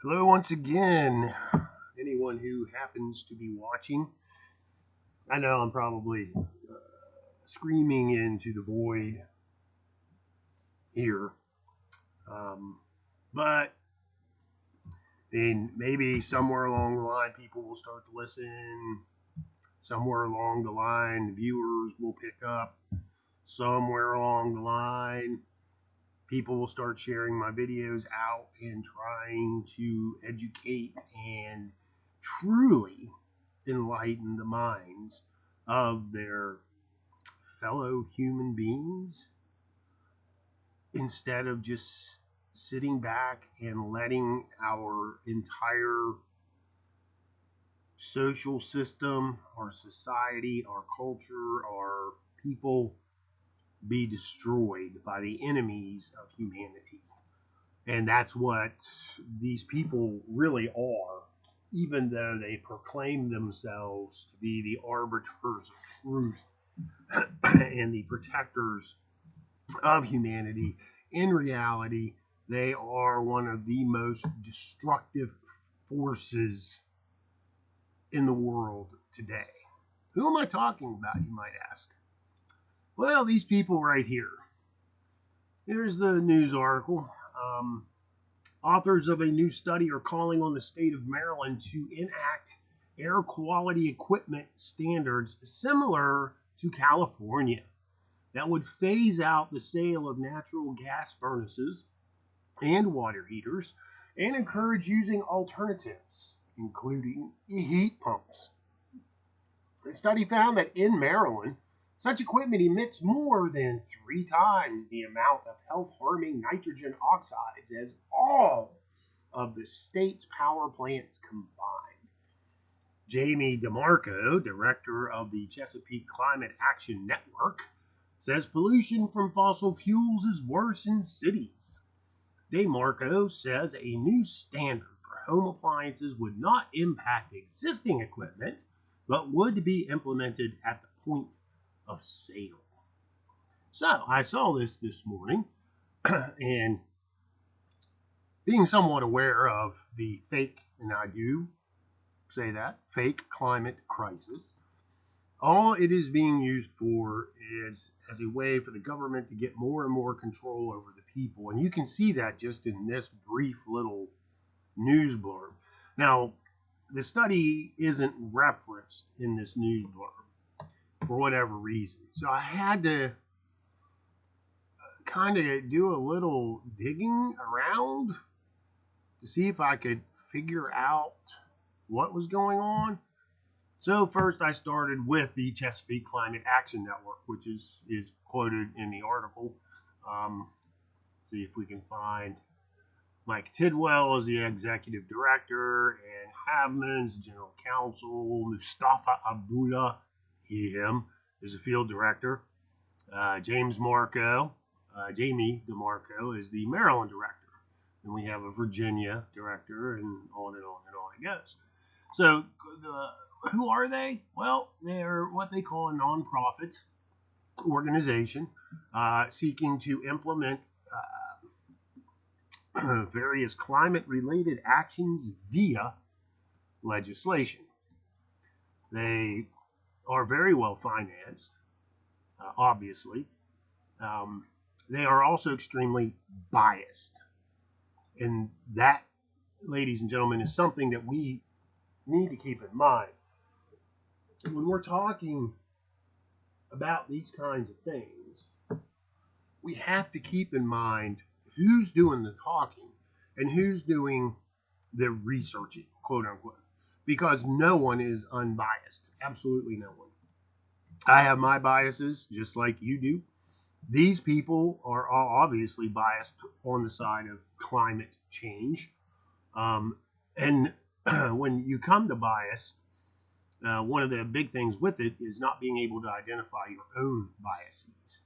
Hello once again, anyone who happens to be watching. I know I'm probably screaming into the void here, um, but then maybe somewhere along the line people will start to listen. Somewhere along the line, viewers will pick up. Somewhere along the line, people will start sharing my videos out and trying to educate and truly enlighten the minds of their fellow human beings instead of just sitting back and letting our entire social system, our society, our culture, our people be destroyed by the enemies of humanity. And that's what these people really are, even though they proclaim themselves to be the arbiters of truth and the protectors of humanity. In reality, they are one of the most destructive forces in the world today. Who am I talking about, you might ask? Well, these people right here. Here's the news article. Authors of a new study are calling on the state of Maryland to enact air quality equipment standards similar to California that would phase out the sale of natural gas furnaces and water heaters and encourage using alternatives, including heat pumps. The study found that in Maryland, such equipment emits more than 3 times the amount of health harming nitrogen oxides as all of the state's power plants combined. Jamie DeMarco, director of the Chesapeake Climate Action Network, says pollution from fossil fuels is worse in cities. DeMarco says a new standard for home appliances would not impact existing equipment, but would be implemented at the point of sale. So I saw this morning, and being somewhat aware of the fake, and I do say that, fake climate crisis, all it is being used for is as a way for the government to get more and more control over the people. And you can see that just in this brief little news blurb. Now, the study isn't referenced in this news blurb for whatever reason. So I had to kind of do a little digging around to see if I could figure out what was going on. So first I started with the Chesapeake Climate Action Network, which is quoted in the article. See if we can find Mike Tidwell as the executive director, and Havman's general counsel, Mustafa Abdullah, him, is a field director. Jamie DeMarco is the Maryland director. And we have a Virginia director, and on and on and on it goes. So who are they? Well, they're what they call a nonprofit organization seeking to implement various climate-related actions via legislation. They are very well financed, obviously. They are also extremely biased. And that, ladies and gentlemen, is something that we need to keep in mind. When we're talking about these kinds of things, we have to keep in mind who's doing the talking and who's doing the researching, quote unquote, because no one is unbiased. Absolutely no one. I have my biases just like you do. These people are all obviously biased on the side of climate change. And when you come to bias, one of the big things with it is not being able to identify your own biases.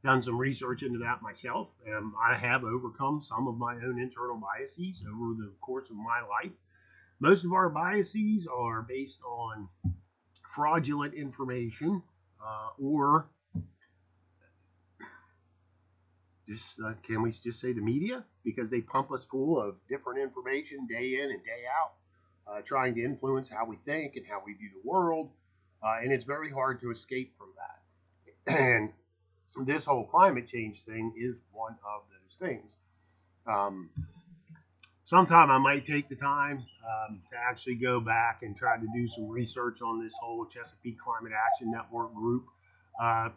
Done some research into that myself, and I have overcome some of my own internal biases over the course of my life. Most of our biases are based on fraudulent information or just, can we just say the media? because they pump us full of different information day in and day out, trying to influence how we think and how we view the world. And it's very hard to escape from that. And this whole climate change thing is one of those things. Um, Sometime I might take the time to actually go back and try to do some research on this whole Chesapeake Climate Action Network group. Uh,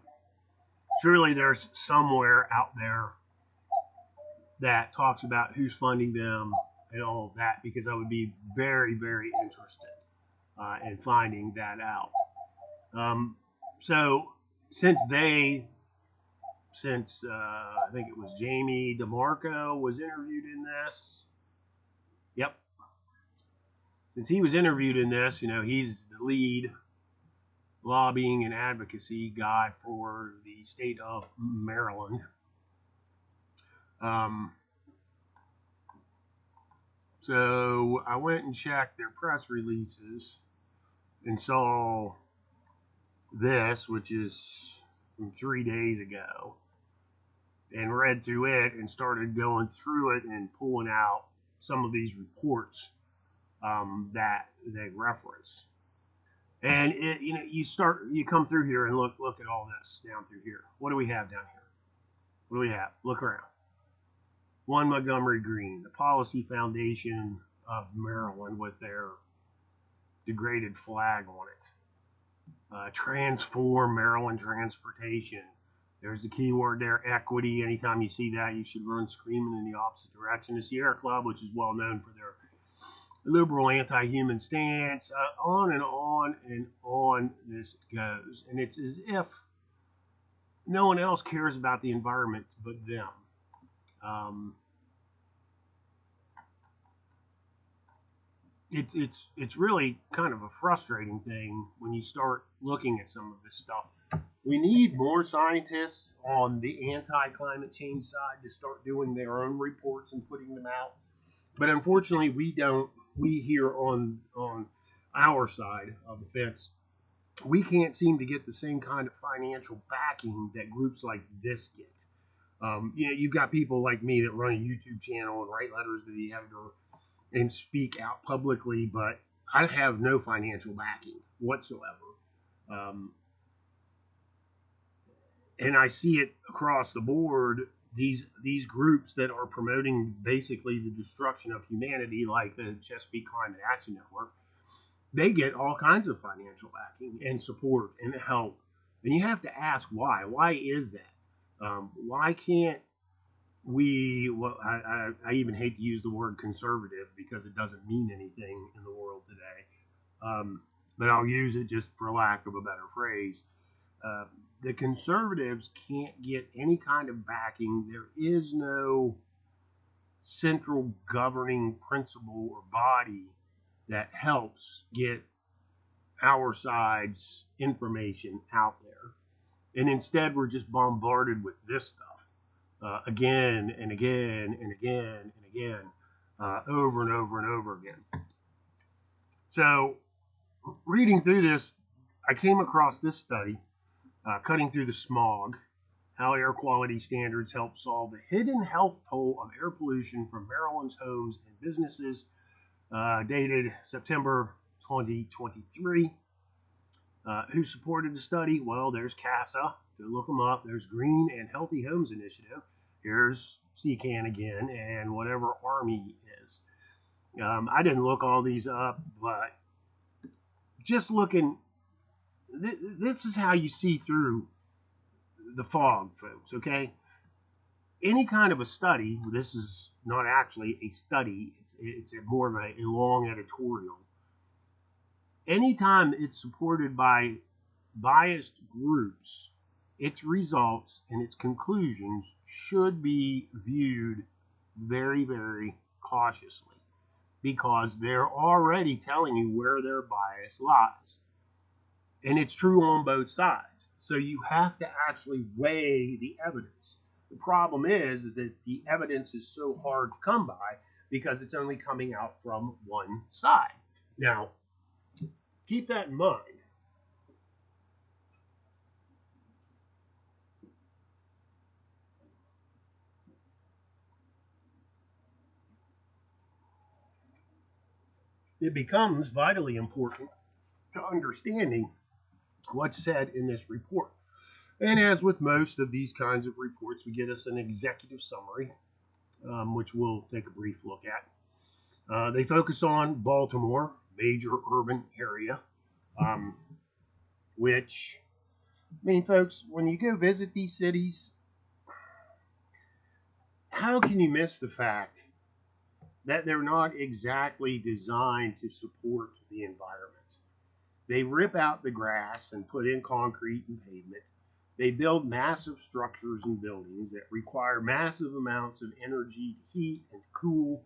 Surely there's somewhere out there that talks about who's funding them and all of that, because I would be very, very interested in finding that out. Um, so since I think it was Jamie DeMarco was interviewed in this. Yep. Since he was interviewed in this, he's the lead lobbying and advocacy guy for the state of Maryland. So I went and checked their press releases and saw this, which is from 3 days ago, and read through it and started going through it and pulling out some of these reports that they reference. And you come through here and look at all this down through here. What do we have down here? What do we have? Look around. One Montgomery Green, the Policy Foundation of Maryland with their degraded flag on it. Transform Maryland Transportation. There's the key word there, equity. Anytime you see that, you should run screaming in the opposite direction. The Sierra Club, which is well known for their liberal anti-human stance, on and on and on this goes. And it's as if no one else cares about the environment but them. It's really kind of a frustrating thing when you start looking at some of this stuff. We need more scientists on the anti-climate change side to start doing their own reports and putting them out. But unfortunately, we don't. We here on our side of the fence, we can't seem to get the same kind of financial backing that groups like this get. You've got people like me that run a YouTube channel and write letters to the editor and speak out publicly, but I have no financial backing whatsoever. And I see it across the board. These groups that are promoting basically the destruction of humanity, like the Chesapeake Climate Action Network, they get all kinds of financial backing and support and help. And you have to ask why. Why is that? Why can't we? Well, I even hate to use the word conservative because it doesn't mean anything in the world today. But I'll use it just for lack of a better phrase. The conservatives can't get any kind of backing. There is no central governing principle or body that helps get our side's information out there. And instead, we're just bombarded with this stuff again and again and again and again, over and over and over again. So, reading through this, I came across this study. Cutting through the smog, how air quality standards help solve the hidden health toll of air pollution from Maryland's homes and businesses, dated September 2023. Who supported the study? Well, there's CASA. Go look them up. There's Green and Healthy Homes Initiative. Here's CCAN again, and whatever Army is. I didn't look all these up, but just looking, this is how you see through the fog, folks, okay? Any kind of a study, this is not actually a study, it's more of a long editorial. Anytime it's supported by biased groups, its results and its conclusions should be viewed very, very cautiously, because they're already telling you where their bias lies. And it's true on both sides. So you have to actually weigh the evidence. The problem is that the evidence is so hard to come by because it's only coming out from one side. Now, keep that in mind. it becomes vitally important to understanding what's said in this report. And as with most of these kinds of reports, we get us an executive summary, which we'll take a brief look at. They focus on Baltimore, major urban area, um, which, I mean, folks, when you go visit these cities, how can you miss the fact that they're not exactly designed to support the environment? They rip out the grass and put in concrete and pavement. They build massive structures and buildings that require massive amounts of energy to heat and cool.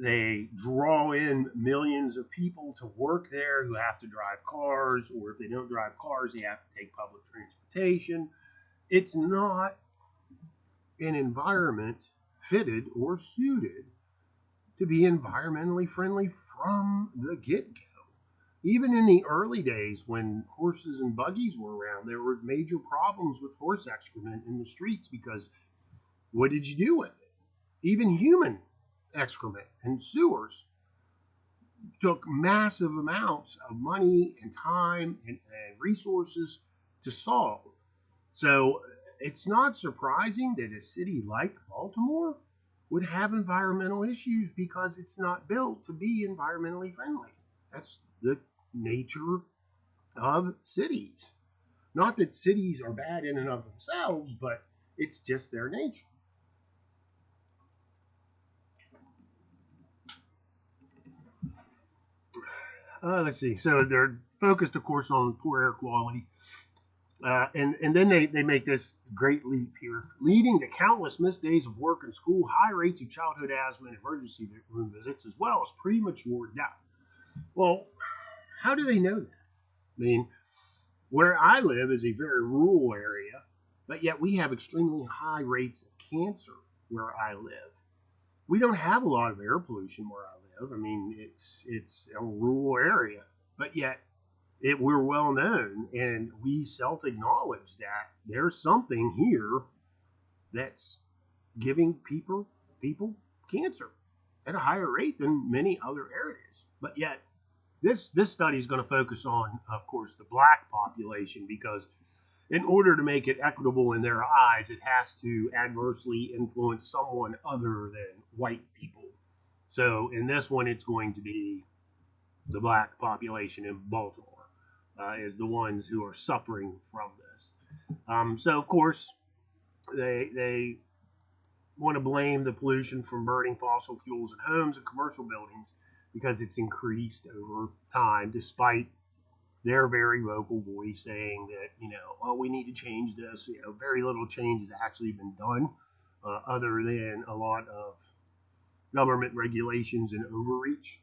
They draw in millions of people to work there who have to drive cars, or if they don't drive cars, they have to take public transportation. It's not an environment fitted or suited to be environmentally friendly from the get go. Even in the early days when horses and buggies were around, there were major problems with horse excrement in the streets because what did you do with it? Even human excrement and sewers took massive amounts of money and time and resources to solve. So it's not surprising that a city like Baltimore would have environmental issues because it's not built to be environmentally friendly. That's the nature of cities. Not that cities are bad in and of themselves, but it's just their nature. Let's see. So they're focused, of course, on poor air quality. And then they make this great leap here, leading to countless missed days of work and school, high rates of childhood asthma and emergency room visits, as well as premature death. Well, how do they know that? I mean, where I live is a very rural area, but yet we have extremely high rates of cancer where I live. We don't have a lot of air pollution where I live. I mean, it's a rural area, but yet we're well known, and we self acknowledge that there's something here that's giving people cancer at a higher rate than many other areas. But yet, this study is going to focus on, of course, the black population because in order to make it equitable in their eyes, it has to adversely influence someone other than white people. So in this one, it's going to be the black population in Baltimore is the ones who are suffering from this. So of course, they want to blame the pollution from burning fossil fuels in homes and commercial buildings because it's increased over time, despite their very vocal voice saying that, well, we need to change this. Very little change has actually been done, other than a lot of government regulations and overreach.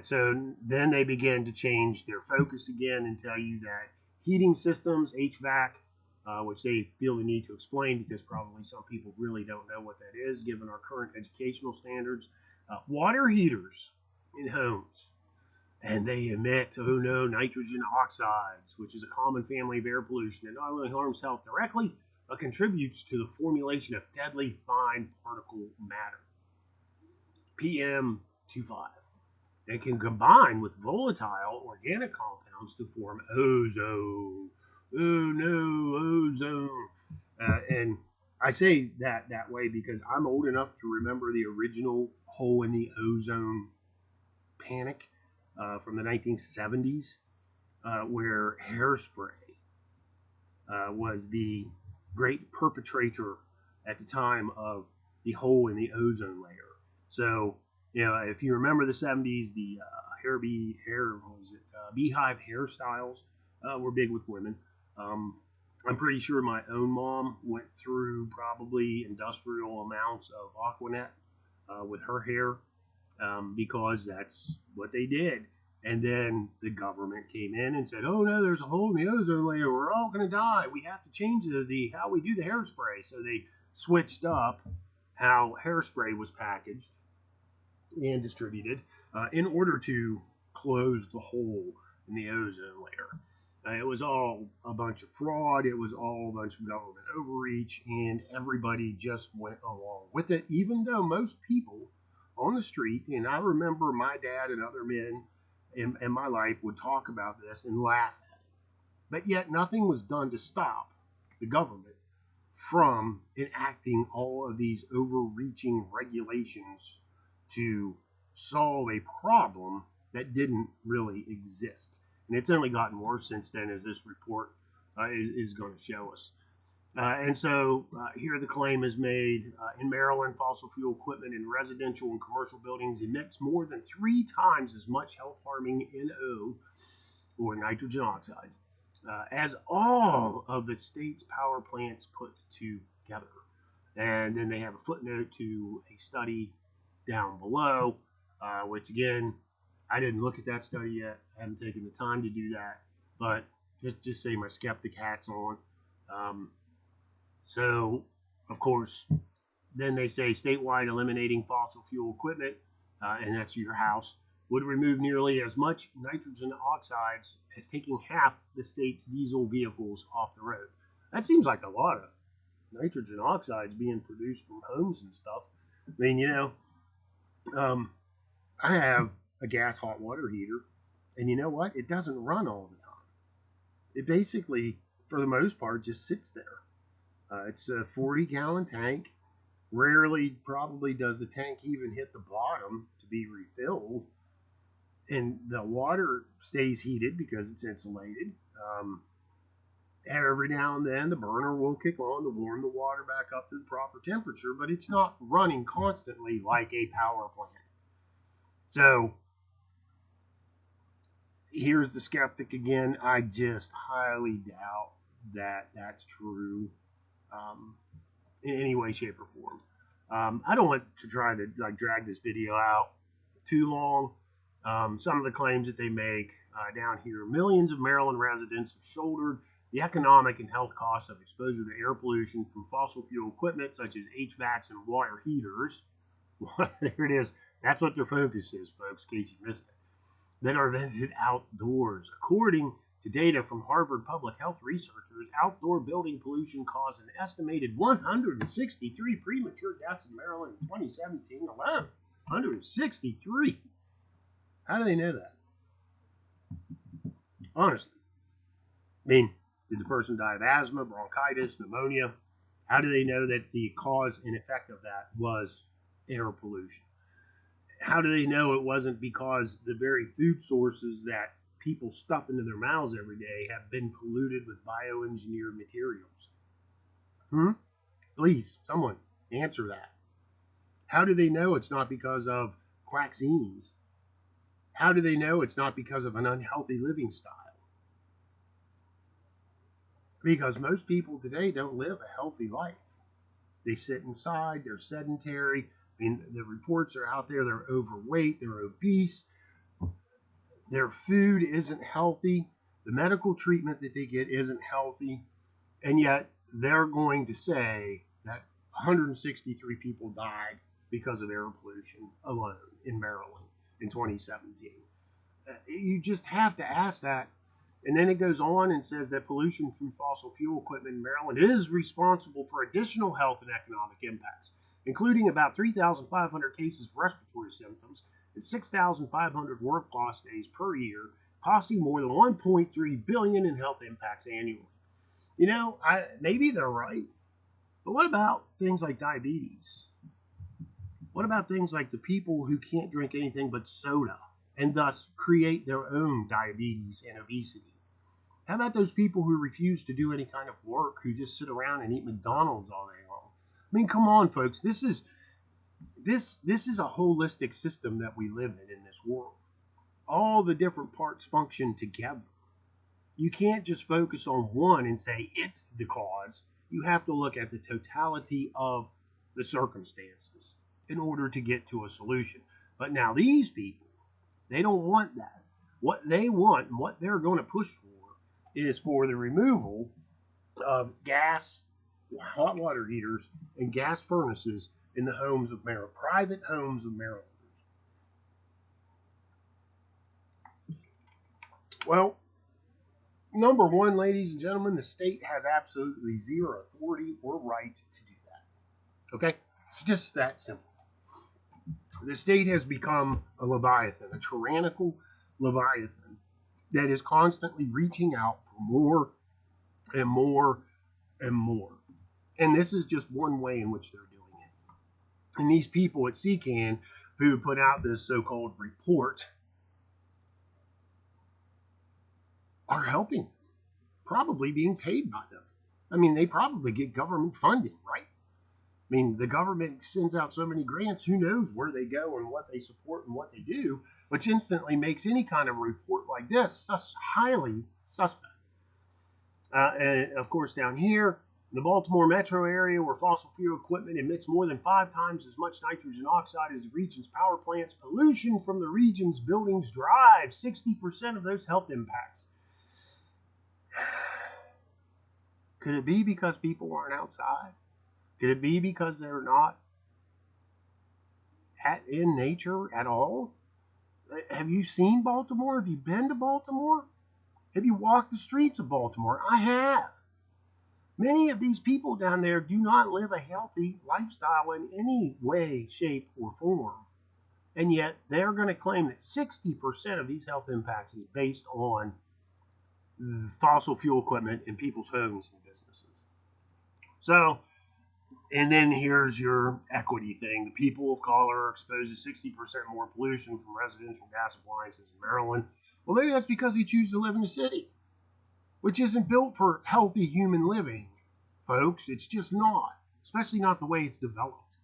So then they begin to change their focus again and tell you that heating systems, HVAC, which they feel the need to explain because probably some people really don't know what that is given our current educational standards, water heaters in homes. And they emit, oh no, nitrogen oxides, which is a common family of air pollution that not only harms health directly, but contributes to the formulation of deadly fine particle matter, PM2.5. They can combine with volatile organic compounds to form ozone. Oh no, ozone. And I say that way because I'm old enough to remember the original hole in the ozone panic from the 1970s, where hairspray was the great perpetrator at the time of the hole in the ozone layer. So, if you remember the 70s, the beehive hairstyles were big with women. I'm pretty sure my own mom went through probably industrial amounts of Aquanet with her hair because that's what they did. And then the government came in and said, "Oh no, there's a hole in the ozone layer. We're all going to die. We have to change the how we do the hairspray." So they switched up how hairspray was packaged and distributed in order to close the hole in the ozone layer. It was all a bunch of fraud. It was all a bunch of government overreach, and everybody just went along with it, even though most people on the street. And I remember my dad and other men in my life would talk about this and laugh at it. But yet nothing was done to stop the government from enacting all of these overreaching regulations to solve a problem that didn't really exist. And it's only gotten worse since then, as this report is going to show us. Here the claim is made in Maryland, fossil fuel equipment in residential and commercial buildings emits more than 3 times as much health harming NO, or nitrogen oxides, as all of the state's power plants put together. And then they have a footnote to a study down below, which again, I didn't look at that study yet. I haven't taken the time to do that, but just say my skeptic hat's on. So, of course, then they say statewide eliminating fossil fuel equipment, and that's your house, would remove nearly as much nitrogen oxides as taking half the state's diesel vehicles off the road. That seems like a lot of nitrogen oxides being produced from homes and stuff. I mean, I have a gas hot water heater, and you know what? It doesn't run all the time. It basically, for the most part, just sits there. It's a 40-gallon tank. Rarely, probably, does the tank even hit the bottom to be refilled. And the water stays heated because it's insulated. Every now and then, the burner will kick on to warm the water back up to the proper temperature, but it's not running constantly like a power plant. So, here's the skeptic again. I just highly doubt that that's true. In any way, shape, or form. I don't want to try to drag this video out too long. Some of the claims that they make down here: millions of Maryland residents have shouldered the economic and health costs of exposure to air pollution from fossil fuel equipment such as HVACs and water heaters. There it is. That's what their focus is, folks, in case you missed it. That are vented outdoors. According to data from Harvard Public Health researchers, outdoor building pollution caused an estimated 163 premature deaths in Maryland in 2017 alone. 163. How do they know that? Honestly. I mean, did the person die of asthma, bronchitis, pneumonia? How do they know that the cause and effect of that was air pollution? How do they know it wasn't because the very food sources that people stuff into their mouths every day have been polluted with bioengineered materials? Please, someone answer that. How do they know it's not because of quaxines? How do they know it's not because of an unhealthy living style? Because most people today don't live a healthy life. They sit inside, they're sedentary. I mean, the reports are out there, they're overweight, they're obese. Their food isn't healthy. The medical treatment that they get isn't healthy. And yet they're going to say that 163 people died because of air pollution alone in Maryland in 2017. You just have to ask that. And then it goes on and says that pollution from fossil fuel equipment in Maryland is responsible for additional health and economic impacts, including about 3,500 cases of respiratory symptoms and 6,500 work loss days per year, costing more than $1.3 billion in health impacts annually. You know, maybe they're right, but what about things like diabetes? What about things like the people who can't drink anything but soda and thus create their own diabetes and obesity? How about those people who refuse to do any kind of work, who just sit around and eat McDonald's all day long? I mean, come on, folks. This is a holistic system that we live in this world. All the different parts function together. You can't just focus on one and say it's the cause. You have to look at the totality of the circumstances in order to get to a solution. But now these people, they don't want that. What they want and what they're going to push for is for the removal of gas, hot water heaters, and gas furnaces in the homes of Maryland, private homes of Marylanders. Well, number one, ladies and gentlemen, the state has absolutely zero authority or right to do that. Okay? It's just that simple. The state has become a leviathan, a tyrannical leviathan that is constantly reaching out for more and more and more. And this is just one way in which they're doing it. And these people at CCAN who put out this so-called report are helping, probably being paid by them. I mean, they probably get government funding, right? I mean, the government sends out so many grants, who knows where they go and what they support and what they do, which instantly makes any kind of report like this highly suspect. And of course, down here, in the Baltimore metro area, where fossil fuel equipment emits more than 5 times as much nitrogen oxide as the region's power plants, pollution from the region's buildings drives 60% of those health impacts. Could it be because people aren't outside? Could it be because they're not in nature at all? Have you seen Baltimore? Have you been to Baltimore? Have you walked the streets of Baltimore? I have. Many of these people down there do not live a healthy lifestyle in any way, shape, or form. And yet they're going to claim that 60% of these health impacts is based on fossil fuel equipment in people's homes and businesses. So, and then here's your equity thing. The people of color are exposed to 60% more pollution from residential gas appliances in Maryland. Well, maybe that's because they choose to live in the city, which isn't built for healthy human living, folks. It's just not, especially not the way it's developed.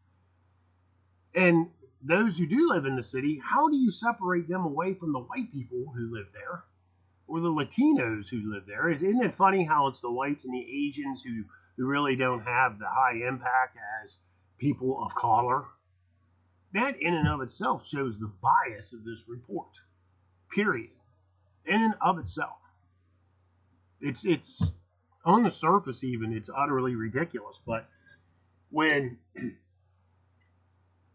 And those who do live in the city, how do you separate them away from the white people who live there or the Latinos who live there? Isn't it funny how it's the whites and the Asians who really don't have the high impact as people of color? That in and of itself shows the bias of this report. Period. In and of itself. It's on the surface even, it's utterly ridiculous. But when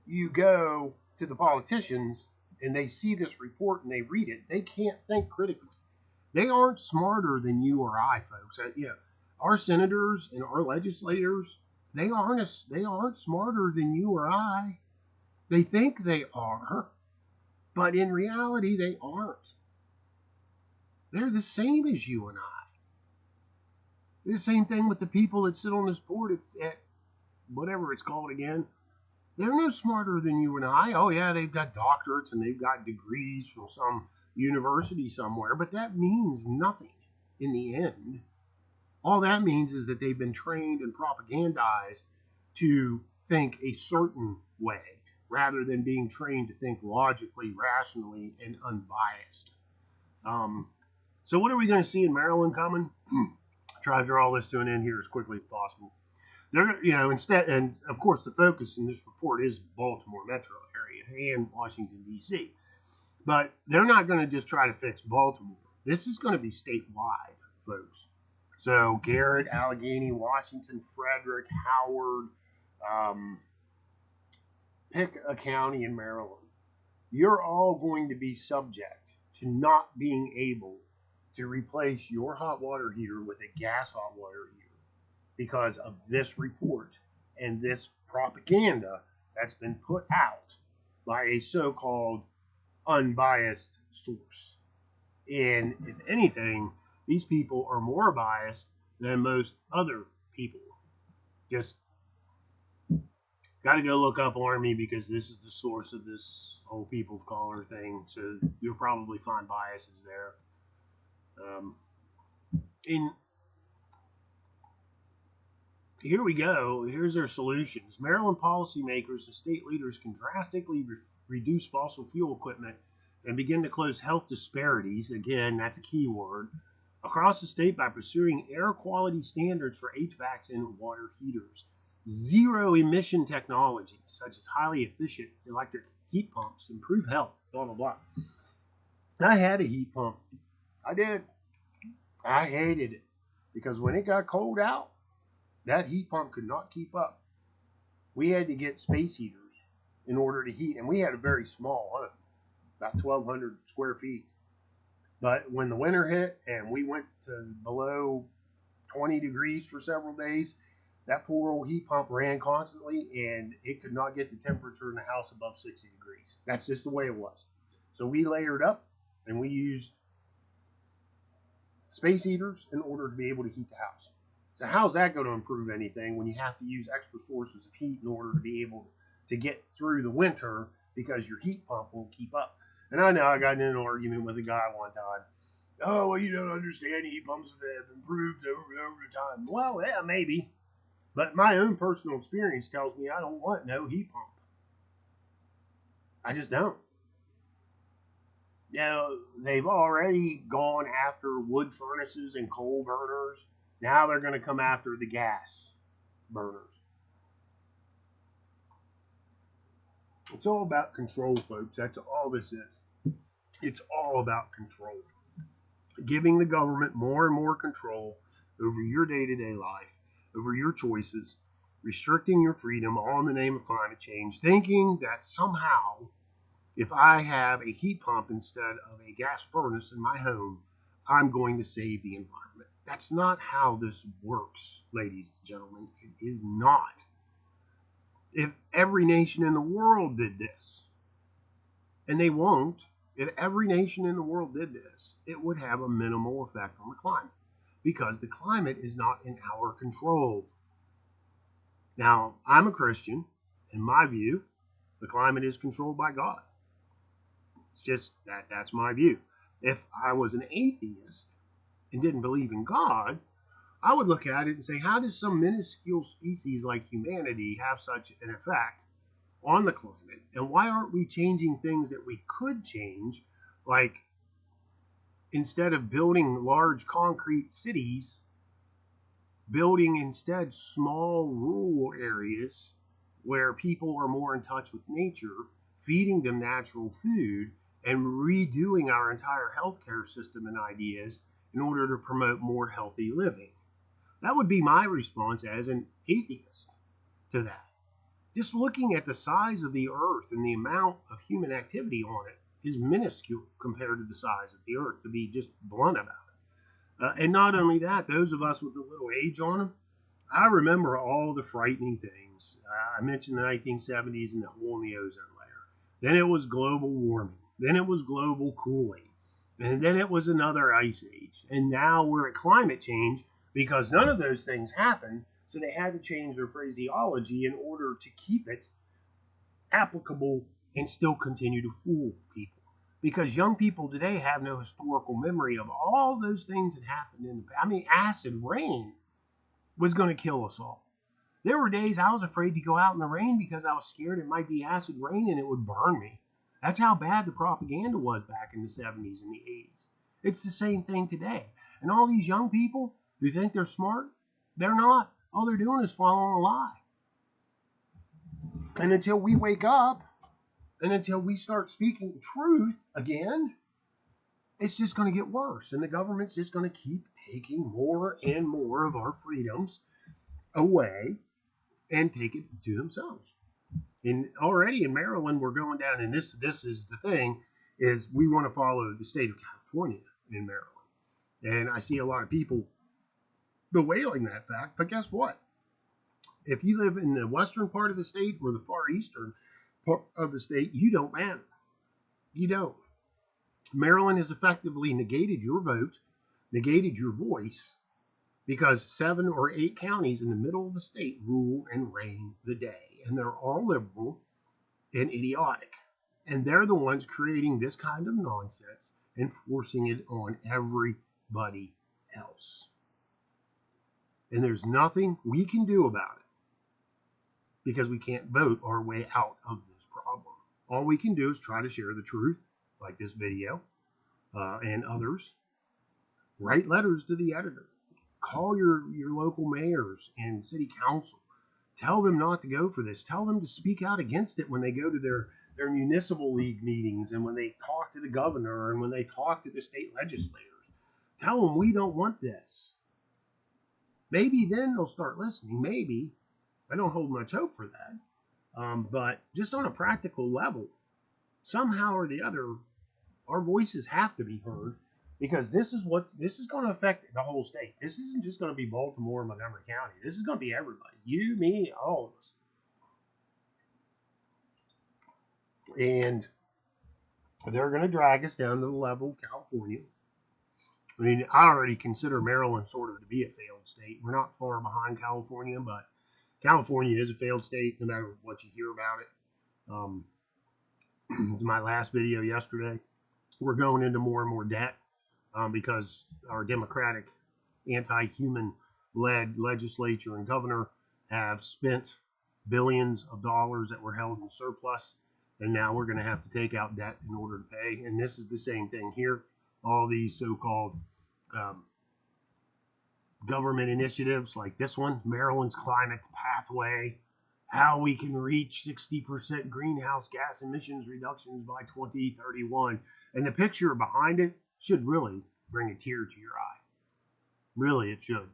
you go to the politicians and they see this report and they read it, they can't think critically. They aren't smarter than you or I, folks. Our senators and our legislators, they aren't smarter than you or I. They think they are, but in reality, they aren't. They're the same as you and I. The same thing with the people that sit on this board at whatever it's called again. They're no smarter than you and I. Oh, yeah, they've got doctorates and they've got degrees from some university somewhere, but that means nothing in the end. All that means is that they've been trained and propagandized to think a certain way rather than being trained to think logically, rationally, and unbiased. So what are we going to see in Maryland coming? Try to draw this to an end here as quickly as possible. Instead, and of course, the focus in this report is Baltimore metro area and Washington, D.C. But they're not going to just try to fix Baltimore. This is going to be statewide, folks. So Garrett, Allegheny, Washington, Frederick, Howard, pick a county in Maryland. You're all going to be subject to not being able to replace your hot water heater with a gas hot water heater because of this report and this propaganda that's been put out by a so-called unbiased source. And if anything, these people are more biased than most other people. Just got to go look up Army because this is the source of this whole people of color thing. So you'll probably find biases there. Here we go. Here's their solutions. Maryland policymakers and state leaders can drastically reduce fossil fuel equipment and begin to close health disparities. Again, that's a key word. Across the state by pursuing air quality standards for HVACs and water heaters. Zero emission technologies, such as highly efficient electric heat pumps, improve health, blah, blah, blah. I had a heat pump. I did. I hated it because when it got cold out, that heat pump could not keep up. We had to get space heaters in order to heat, and we had a very small home, about 1,200 square feet. But when the winter hit and we went to below 20 degrees for several days, That poor old heat pump ran constantly, and it could not get the temperature in the house above 60 degrees. That's just the way it was. So we layered up, and we used space heaters in order to be able to heat the house. So how's that going to improve anything when you have to use extra sources of heat in order to be able to get through the winter because your heat pump won't keep up? And I know I got in an argument with a guy one time. Oh, well, you don't understand. Heat pumps have improved over time. Well, yeah, maybe. But my own personal experience tells me I don't want no heat pump. I just don't. You know, they've already gone after wood furnaces and coal burners. Now they're going to come after the gas burners. It's all about control, folks. That's all this is. It's all about control. Giving the government more and more control over your day to day life, over your choices, restricting your freedom all in the name of climate change, thinking that somehow, if I have a heat pump instead of a gas furnace in my home, I'm going to save the environment. That's not how this works, ladies and gentlemen. It is not. If every nation in the world did this, and they won't, if every nation in the world did this, it would have a minimal effect on the climate because the climate is not in our control. Now, I'm a Christian. In my view, the climate is controlled by God. It's just that's my view. If I was an atheist and didn't believe in God, I would look at it and say, how does some minuscule species like humanity have such an effect on the climate? And why aren't we changing things that we could change? Like, instead of building large concrete cities, building instead small rural areas where people are more in touch with nature, feeding them natural food, and redoing our entire healthcare system and ideas in order to promote more healthy living. That would be my response as an atheist to that. Just looking at the size of the earth and the amount of human activity on it is minuscule compared to the size of the earth, to be just blunt about it. And not only that, those of us with a little age on them, I remember all the frightening things. I mentioned the 1970s and the hole in the ozone layer. Then it was global warming. Then it was global cooling. And then it was another ice age. And now we're at climate change because none of those things happened. So they had to change their phraseology in order to keep it applicable and still continue to fool people. Because young people today have no historical memory of all those things that happened in the past. I mean, acid rain was going to kill us all. There were days I was afraid to go out in the rain because I was scared it might be acid rain and it would burn me. That's how bad the propaganda was back in the 70s and the 80s. It's the same thing today. And all these young people who think they're smart, they're not. All they're doing is following a lie. And until we wake up, and until we start speaking the truth again, it's just going to get worse. And the government's just going to keep taking more and more of our freedoms away and take it to themselves. And already in Maryland, we're going down, and this is the thing, is we want to follow the state of California in Maryland. And I see a lot of people bewailing that fact, but guess what? If you live in the western part of the state or the far eastern part of the state, you don't matter. You don't. Maryland has effectively negated your vote, negated your voice, because 7 or 8 counties in the middle of the state rule and reign the day. And they're all liberal and idiotic. And they're the ones creating this kind of nonsense and forcing it on everybody else. And there's nothing we can do about it because we can't vote our way out of this problem. All we can do is try to share the truth, like this video and others. Write letters to the editor. Call your local mayors and city council. Tell them not to go for this. Tell them to speak out against it when they go to their municipal league meetings and when they talk to the governor and when they talk to the state legislators. Tell them we don't want this. Maybe then they'll start listening. Maybe. I don't hold much hope for that. But just on a practical level, somehow or the other, our voices have to be heard because this is going to affect the whole state. This isn't just going to be Baltimore and Montgomery County. This is going to be everybody. You, me, all of us. And they're going to drag us down to the level of California. I mean, I already consider Maryland sort of to be a failed state. We're not far behind California, but California is a failed state no matter what you hear about it. My last video yesterday, we're going into more and more debt because our Democratic, anti-human led legislature and governor have spent billions of dollars that were held in surplus, and now we're going to have to take out debt in order to pay. And this is the same thing here. All these so-called government initiatives like this one, Maryland's Climate Pathway, how we can reach 60% greenhouse gas emissions reductions by 2031. And the picture behind it should really bring a tear to your eye. Really, it should.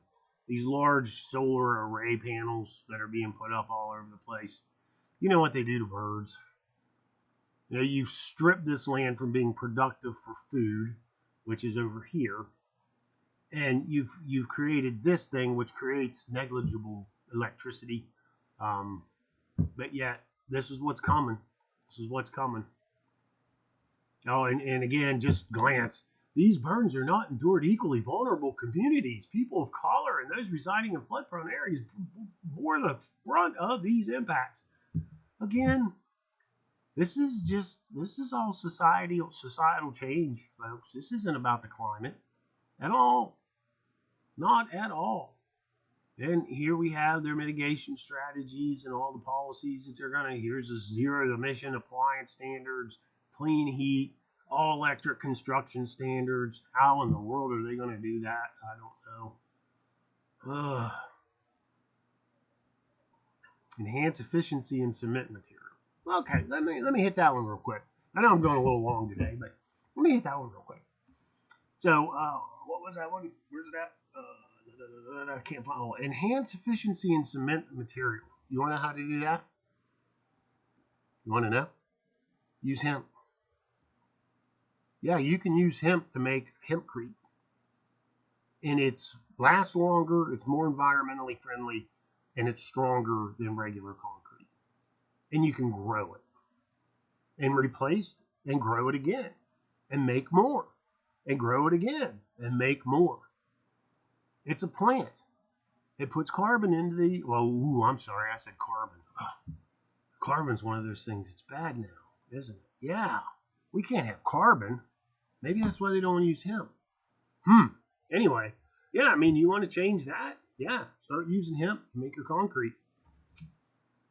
These large solar array panels that are being put up all over the place. You know what they do to birds? You know, you've stripped this land from being productive for food, which is over here, and you've created this thing which creates negligible electricity. But yet, this is what's coming. This is what's coming. Oh, and again, just glance. These burdens are not endured equally. Vulnerable communities, people of color, and those residing in flood-prone areas bore the brunt of these impacts. Again, this is all societal change, folks. This isn't about the climate at all. Not at all. And here we have their mitigation strategies and all the policies that they're going to, here's a zero emission appliance standards, clean heat, all electric construction standards. How in the world are they going to do that? I don't know. Enhance efficiency in cement material. Okay, let me hit that one real quick. I know I'm going a little long today, but let me hit that one real quick. So, what was that one? Where's it at? I can't find. Oh, enhance efficiency in cement material. You want to know how to do that? You want to know? Use hemp. Yeah, you can use hemp to make hempcrete, and it's lasts longer. It's more environmentally friendly, and it's stronger than regular concrete. And you can grow it, and replace and grow it again, and make more, and grow it again, and make more. It's a plant. It puts carbon into the, I'm sorry, I said carbon. Oh, carbon's one of those things that's bad now, isn't it? Yeah, we can't have carbon. Maybe that's why they don't want to use hemp. Anyway, yeah, I mean, you want to change that? Yeah, start using hemp to make your concrete.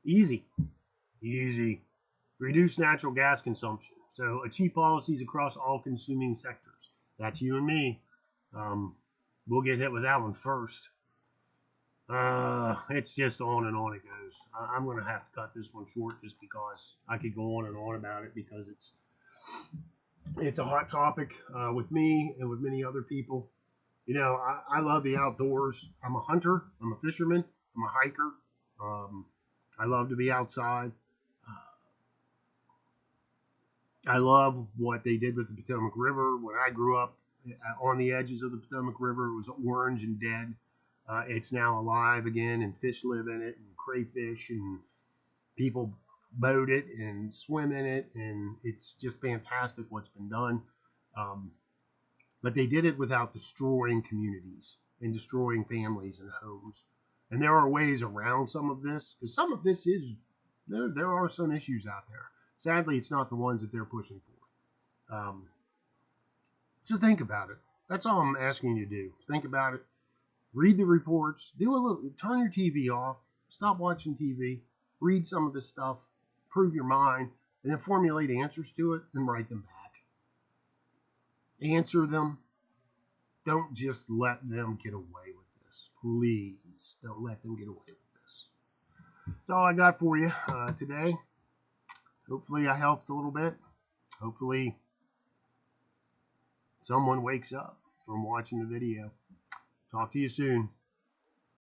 Easy. Reduce natural gas consumption. So achieve policies across all consuming sectors. That's you and me. We'll get hit with that one first. It's just on and on it goes. I'm going to have to cut this one short just because I could go on and on about it because it's a hot topic with me and with many other people. You know, I love the outdoors. I'm a hunter. I'm a fisherman. I'm a hiker. I love to be outside. I love what they did with the Potomac River. When I grew up on the edges of the Potomac River, it was orange and dead. It's now alive again, and fish live in it, and crayfish, and people boat it and swim in it, and it's just fantastic what's been done. But they did it without destroying communities and destroying families and homes. And there are ways around some of this, because some of this is, there are some issues out there. Sadly, it's not the ones that they're pushing for. So think about it. That's all I'm asking you to do. Think about it. Read the reports. Turn your TV off. Stop watching TV. Read some of this stuff. Improve your mind. And then formulate answers to it and write them back. Answer them. Don't just let them get away with this. Please don't let them get away with this. That's all I got for you today. Hopefully I helped a little bit. Hopefully someone wakes up from watching the video. Talk to you soon.